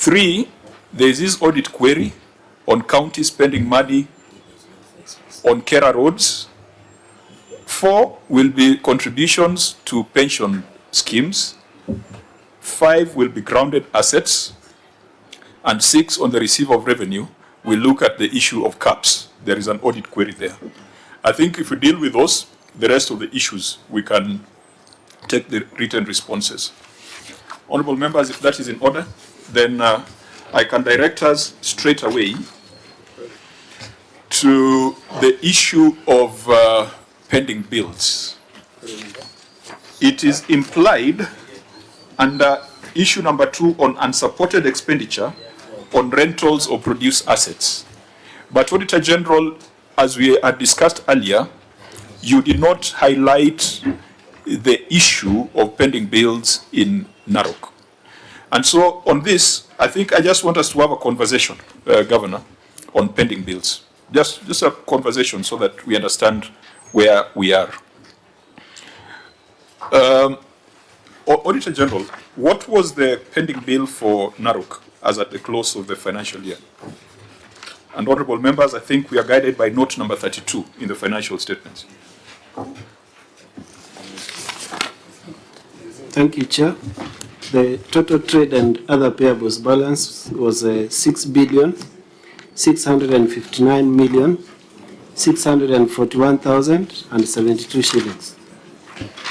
3, there is this audit query on county spending money on Kera roads. 4 will be contributions to pension schemes. 5 will be grounded assets. And 6, on the receipt of revenue, we look at the issue of caps. There is an audit query there. I think if we deal with those, the rest of the issues, we can take the written responses. Honorable members, if that is in order, then I can direct us straight away to the issue of pending bills. It is implied under issue number 2 on unsupported expenditure on rentals or produce assets. But Auditor General, as we had discussed earlier, you did not highlight the issue of pending bills in Narok. And so on this, I think I just want us to have a conversation, Governor, on pending bills. Just a conversation so that we understand where we are. Auditor General, what was the pending bill for Narok as at the close of the financial year? And honorable members, I think we are guided by note number 32 in the financial statements. Thank you, Chair. The total trade and other payables balance was 6,659,641,072 shillings.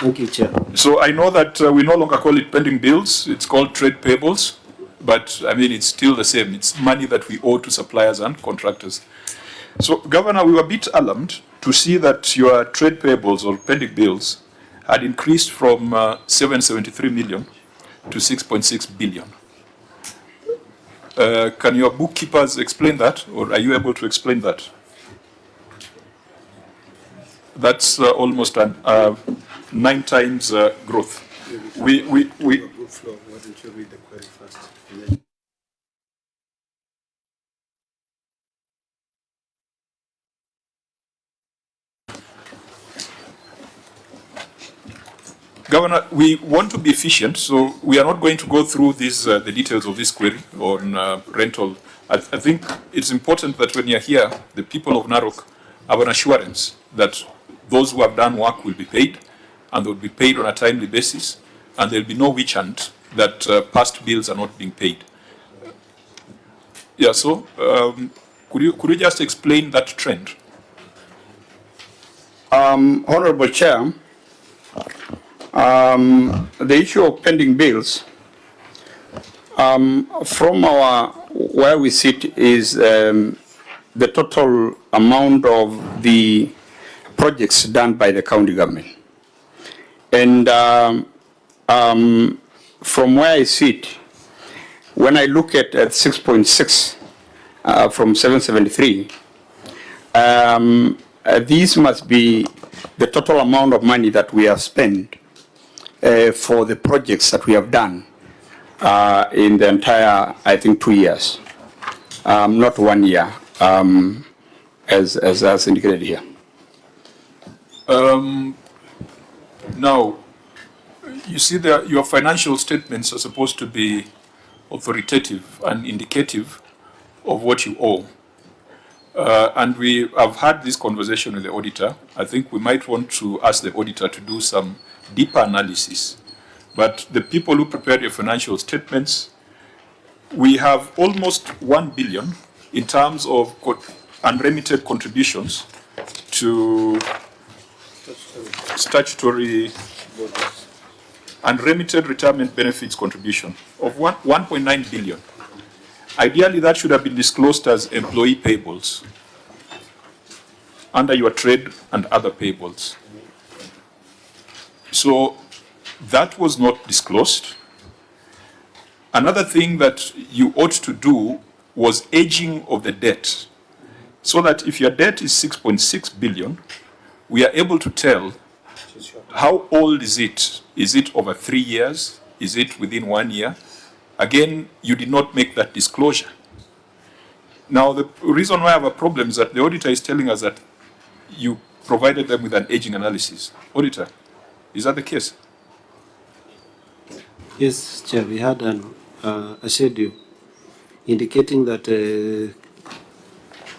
Thank you, Chair. So I know that we no longer call it pending bills, it's called trade payables, but I mean, it's still the same. It's money that we owe to suppliers and contractors. So, Governor, we were a bit alarmed to see that your trade payables or pending bills had increased from 773 million to 6.6 billion. Can your bookkeepers explain that, or are you able to explain that? That's almost 9 times growth. Why don't you read the query first? Governor, we want to be efficient, so we are not going to go through these, the details of this query on rental. I think it's important that when you're here, the people of Narok have an assurance that those who have done work will be paid, and they will be paid on a timely basis, and there will be no witch hunt that past bills are not being paid. Yeah, so could you just explain that trend? Honorable Chair, the issue of pending bills, from where we sit is the total amount of the projects done by the county government. And from where I sit, when I look at 6.6 from 773, these must be the total amount of money that we have spent for the projects that we have done in the entire, I think, 2 years, not 1 year, as indicated here. Now, you see that your financial statements are supposed to be authoritative and indicative of what you owe. And we have had this conversation with the auditor. I think we might want to ask the auditor to do some deeper analysis. But the people who prepared your financial statements, we have almost 1 billion in terms of unremitted contributions to statutory unremitted retirement benefits contribution of 1.9 billion. Ideally, that should have been disclosed as employee payables under your trade and other payables. So that was not disclosed. Another thing that you ought to do was aging of the debt, so that if your debt is 6.6 billion, we are able to tell how old is it? Is it over 3 years? Is it within 1 year? Again, you did not make that disclosure. Now, the reason why I have a problem is that the auditor is telling us that you provided them with an aging analysis. Auditor, is that the case? Yes, Chair, we had a schedule indicating that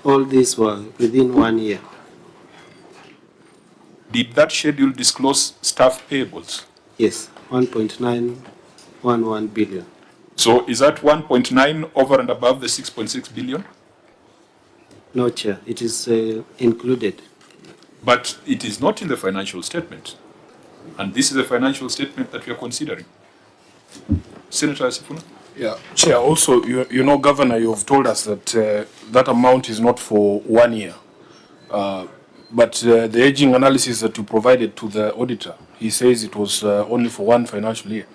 all these were within 1 year. Did that schedule disclose staff payables? Yes, 1.911 billion. So is that 1.9 over and above the 6.6 billion? No, Chair, it is included. But it is not in the financial statement. And this is a financial statement that we are considering. Senator Sifuna? Yeah, Chair, also, you know, Governor, you have told us that that amount is not for 1 year. But the aging analysis that you provided to the auditor, he says it was only for 1 financial year.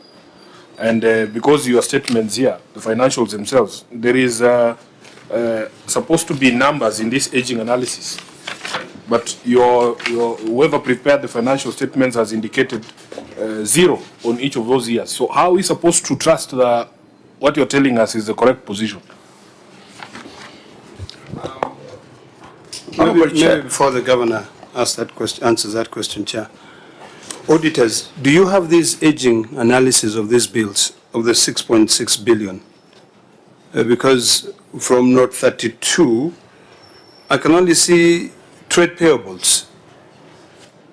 And because your statements here, the financials themselves, there is supposed to be numbers in this aging analysis. But whoever prepared the financial statements has indicated 0 on each of those years. So how are we supposed to trust that what you're telling us is the correct position? Maybe before the governor answers that question, Chair. Auditors, do you have this aging analysis of these bills, of the 6.6 billion? Because from note 32, I can only see trade payables.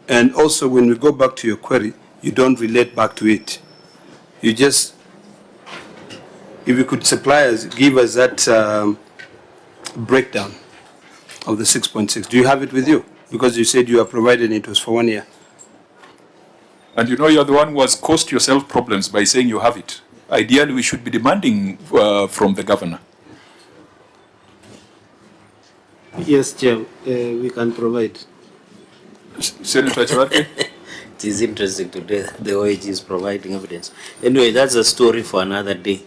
And also when we go back to your query, you don't relate back to it. You just, if you could supply us, give us that breakdown of the 6.6. Do you have it with you? Because you said you have provided it was for 1 year. And you know you're the one who has caused yourself problems by saying you have it. Ideally, we should be demanding from the governor. Yes, Chair, we can provide. Senator Kajwang? It is interesting today the OAG is providing evidence. Anyway, that's a story for another day.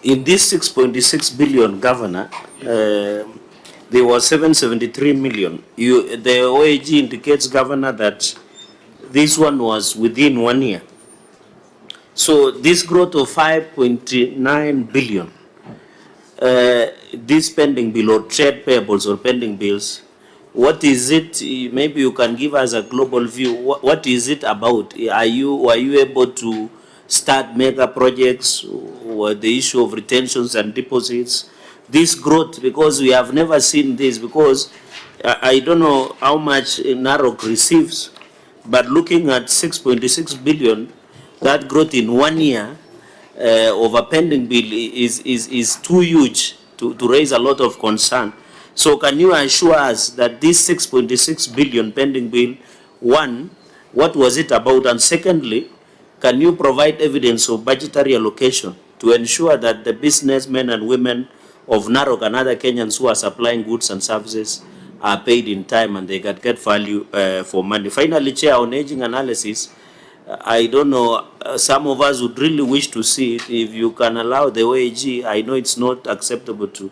In this 6.6 billion, Governor, there was 773 million. The OAG indicates, Governor, that this one was within 1 year. So this growth of 5.9 billion, this pending bill or trade payables or pending bills, what is it? Maybe you can give us a global view. What is it about? Were you able to start mega projects, or the issue of retentions and deposits? This growth, because we have never seen this, because I don't know how much Narok receives, but looking at 6.6 billion, that growth in 1 year of a pending bill is too huge to raise a lot of concern. So can you assure us that this 6.6 billion pending bill, one, what was it about? And secondly, can you provide evidence of budgetary allocation to ensure that the businessmen and women of Narok and other Kenyans who are supplying goods and services are paid in time and they can get value for money? Finally, Chair, on aging analysis, I don't know, some of us would really wish to see it. If you can allow the OAG, I know it's not acceptable to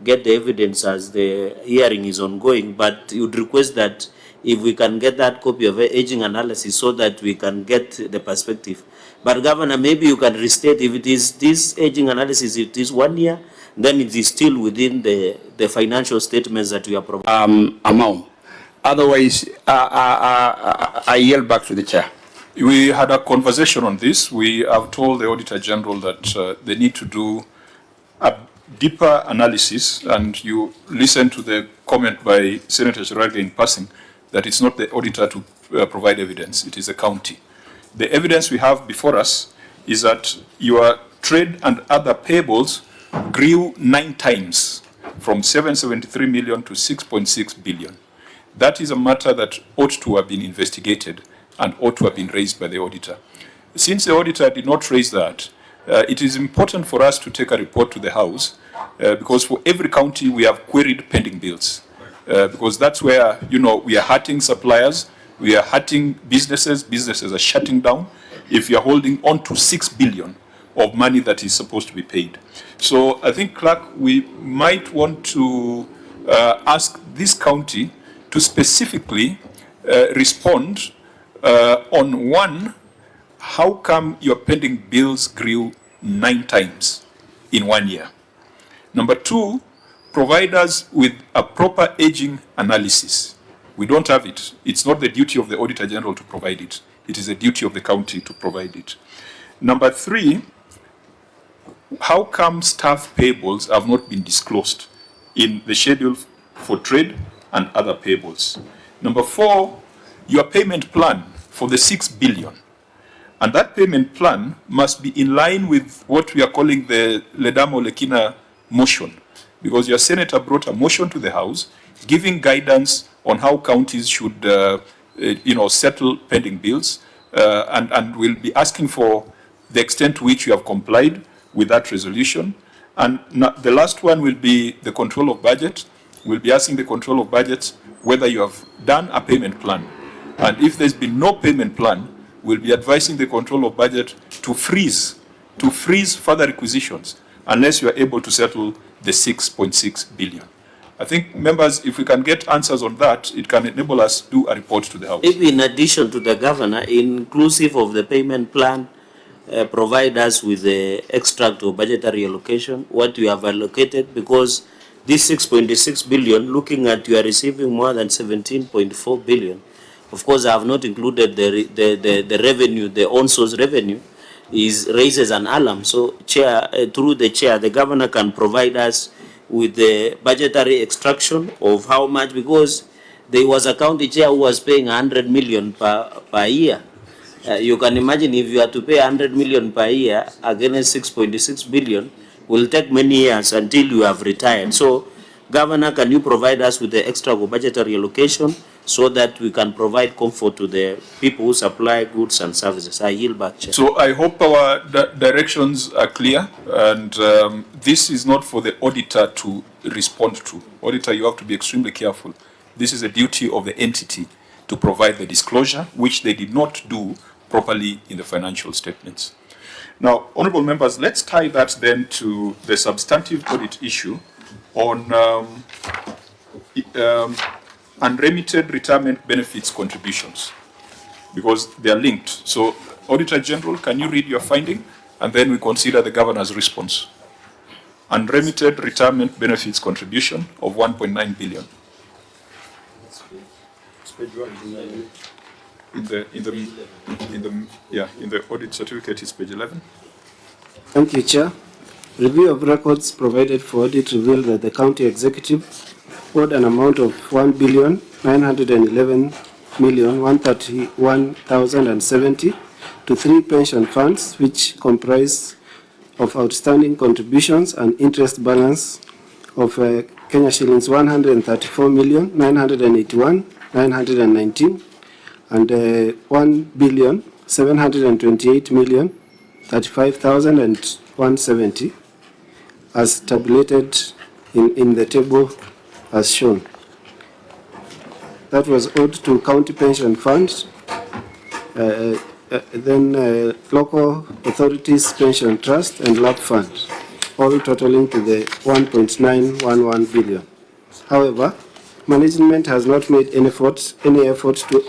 get the evidence as the hearing is ongoing, but you would request that if we can get that copy of aging analysis so that we can get the perspective. But Governor, maybe you can restate if it is this aging analysis, it is 1 year, then it is still within the financial statements that we are providing. Amount. Otherwise, I yield back to the chair. We had a conversation on this. We have told the Auditor General that they need to do a deeper analysis, and you listen to the comment by Senator Kajwang in passing that it's not the auditor to provide evidence, it is the county. The evidence we have before us is that your trade and other payables grew 9 times from 773 million to 6.6 billion. That is a matter that ought to have been investigated and ought to have been raised by the auditor. Since the auditor did not raise that, it is important for us to take a report to the House because for every county we have queried pending bills because that's where, you know, we are hurting suppliers, we are hurting businesses, businesses are shutting down if you're holding on to 6 billion of money that is supposed to be paid. So I think, Clerk, we might want to ask this county to specifically respond on one, how come your pending bills grew 9 times in 1 year? Number 2, provide us with a proper aging analysis. We don't have it. It's not the duty of the Auditor General to provide it. It is the duty of the county to provide it. Number 3, how come staff payables have not been disclosed in the schedule for trade and other payables? Number 4, your payment plan for the 6 billion. And that payment plan must be in line with what we are calling the Ledamo Lekina motion, because your senator brought a motion to the House giving guidance on how counties should settle pending bills, and will be asking for the extent to which you have complied with that resolution. And the last one will be the control of budget. We'll be asking the control of budgets whether you have done a payment plan. And if there's been no payment plan, we'll be advising the control of budget to freeze further requisitions unless you are able to settle the 6.6 billion. I think, members, if we can get answers on that, it can enable us to do a report to the House. If in addition to the governor, inclusive of the payment plan, provide us with the extract of budgetary allocation, what you have allocated, because this 6.6 billion, looking at you are receiving more than 17.4 billion. Of course, I have not included the revenue, the on-source revenue, raises an alarm. So, Chair, through the Chair, the governor can provide us with the budgetary extraction of how much, because there was a county chair who was paying 100 million per year. You can imagine if you have to pay 100 million per year against 6.6 billion, will take many years until you have retired. So, Governor, can you provide us with the extra budgetary allocation so that we can provide comfort to the people who supply goods and services? I yield back, Chair. So I hope our directions are clear, and this is not for the auditor to respond to. Auditor, you have to be extremely careful. This is a duty of the entity to provide the disclosure, which they did not do properly in the financial statements. Now, honorable members, let's tie that then to the substantive audit issue on unremitted retirement benefits contributions, because they are linked. So, Auditor General, can you read your finding, and then we consider the governor's response? Unremitted retirement benefits contribution of 1.9 billion. In the audit certificate is page 11. Thank you, Chair. Review of records provided for audit revealed that the county executive owed an amount of 1,911,131,070 to 3 pension funds, which comprise of outstanding contributions and interest balance of Kenya shillings 134,981,919 and 1,728,035,170 as tabulated in the table as shown. That was owed to county pension funds, then local authorities pension trust and LAP fund, all totaling to the 1.911 billion. However, management has not made any effort to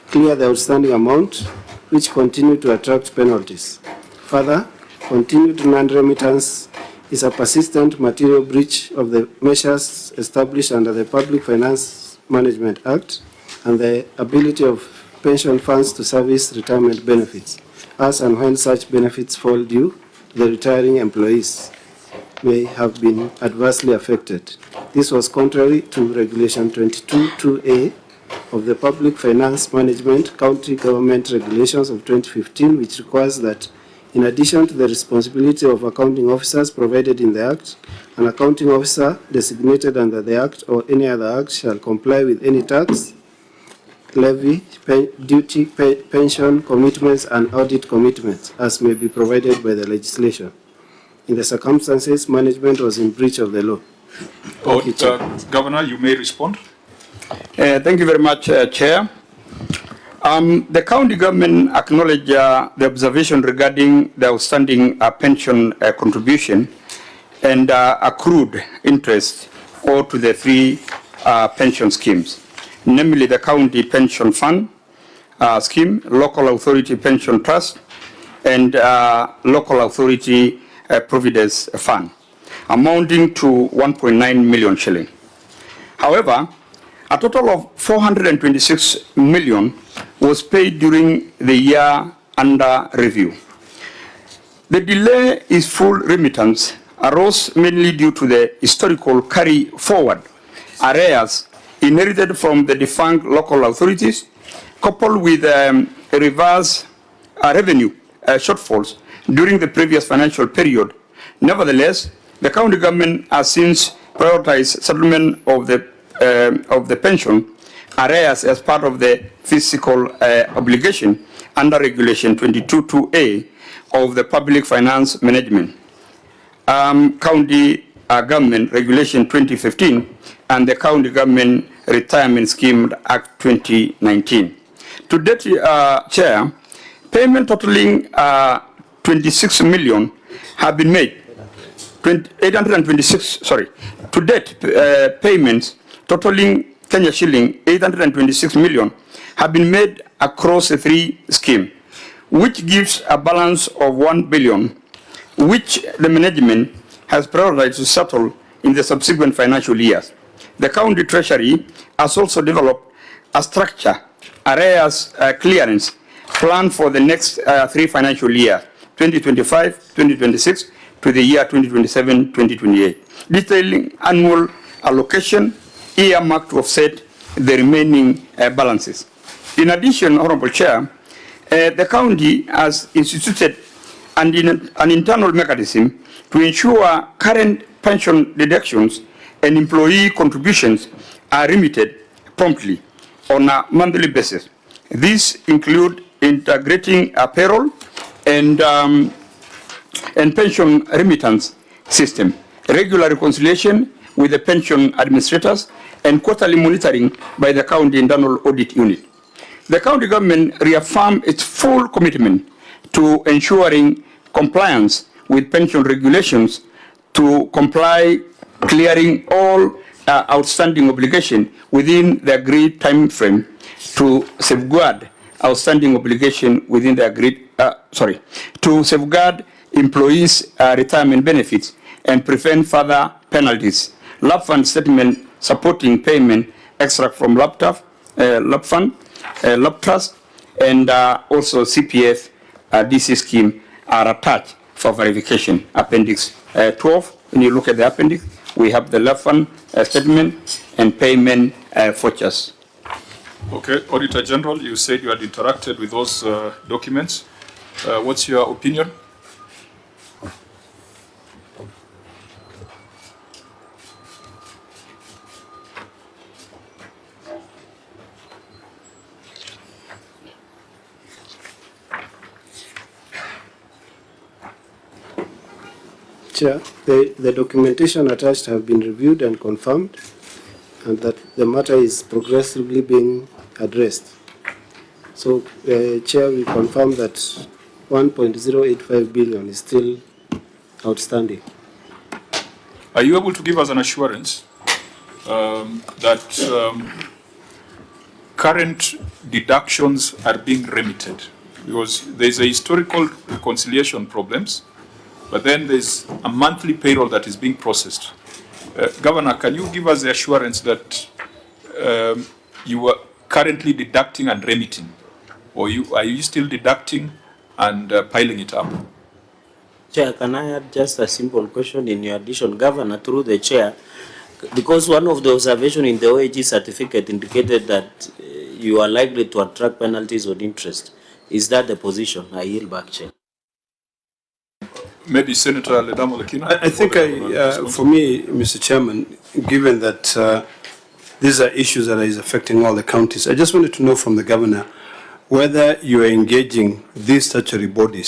clear the outstanding amount, which continue to attract penalties. Further, continued non-remittance is a persistent material breach of the measures established under the Public Finance Management Act and the ability of pension funds to service retirement benefits, as and when such benefits fall due, the retiring employees may have been adversely affected. This was contrary to Regulation 22(2)A of the Public Finance Management County Government Regulations of 2015, which requires that in addition to the responsibility of accounting officers provided in the Act, an accounting officer designated under the Act or any other Act shall comply with any tax, levy, duty, pension commitments and audit commitments as may be provided by the legislation. In the circumstances, management was in breach of the law. Governor, you may respond. Thank you very much, Chair. The county government acknowledged the observation regarding the outstanding pension contribution and accrued interest owed to the 3 pension schemes, namely the County Pension Fund Scheme, Local Authority Pension Trust, and Local Authority Providence Fund, amounting to 1.9 million shilling. However, a total of 426 million was paid during the year under review. The delay in full remittance arose mainly due to the historical carry forward arrears inherited from the defunct local authorities, coupled with reverse revenue shortfalls during the previous financial period. Nevertheless, the county government has since prioritized settlement of the pension arrears as part of the fiscal obligation under Regulation 22(2)A of the Public Finance Management, County Government Regulation 2015, and the County Government Retirement Scheme Act 2019. To date, Chair, payment totaling 26 million have been made. 826, sorry. To date, payments totaling Kenya shilling 826 million have been made across the three schemes, which gives a balance of 1 billion, which the management has prioritized to settle in the subsequent financial years. The county treasury has also developed a structure, arrears clearance plan for the next 3 financial years, 2025, 2026, to the year 2027, 2028, detailing annual allocation earmarked to offset the remaining balances. In addition, Honorable Chair, the county has instituted an internal mechanism to ensure current pension deductions and employee contributions are remitted promptly on a monthly basis. These include integrating a payroll and pension remittance system, regular reconciliation with the pension administrators, and quarterly monitoring by the county internal audit unit. The county government reaffirmed its full commitment to ensuring compliance with pension regulations to comply, clearing all outstanding obligations within the agreed time frame to safeguard outstanding obligation within the agreed, to safeguard employees' retirement benefits and prevent further penalties. Lab fund statement supporting payment extract from lab fund, lab trust, and also CPF DC scheme are attached for verification. Appendix 12, when you look at the appendix, we have the lab fund statement and payment vouchers. Okay, Auditor General, you said you had interacted with those documents. What's your opinion? Chair, the documentation attached have been reviewed and confirmed, and that the matter is progressively being addressed. So, Chair, we confirm that 1.085 billion is still outstanding. Are you able to give us an assurance that current deductions are being remitted? Because there's a historical reconciliation problems, but then there's a monthly payroll that is being processed. Governor, can you give us the assurance that you are currently deducting and remitting? Or are you still deducting and piling it up? Chair, can I add just a simple question in your addition? Governor, through the chair, because one of the observations in the OAG certificate indicated that you are likely to attract penalties on interest. Is that the position? I yield back, Chair. Maybe Senator Ledamo Lekina? I think for me, Mr. Chairman, given that these are issues that is affecting all the counties, I just wanted to know from the governor whether you are engaging these statutory bodies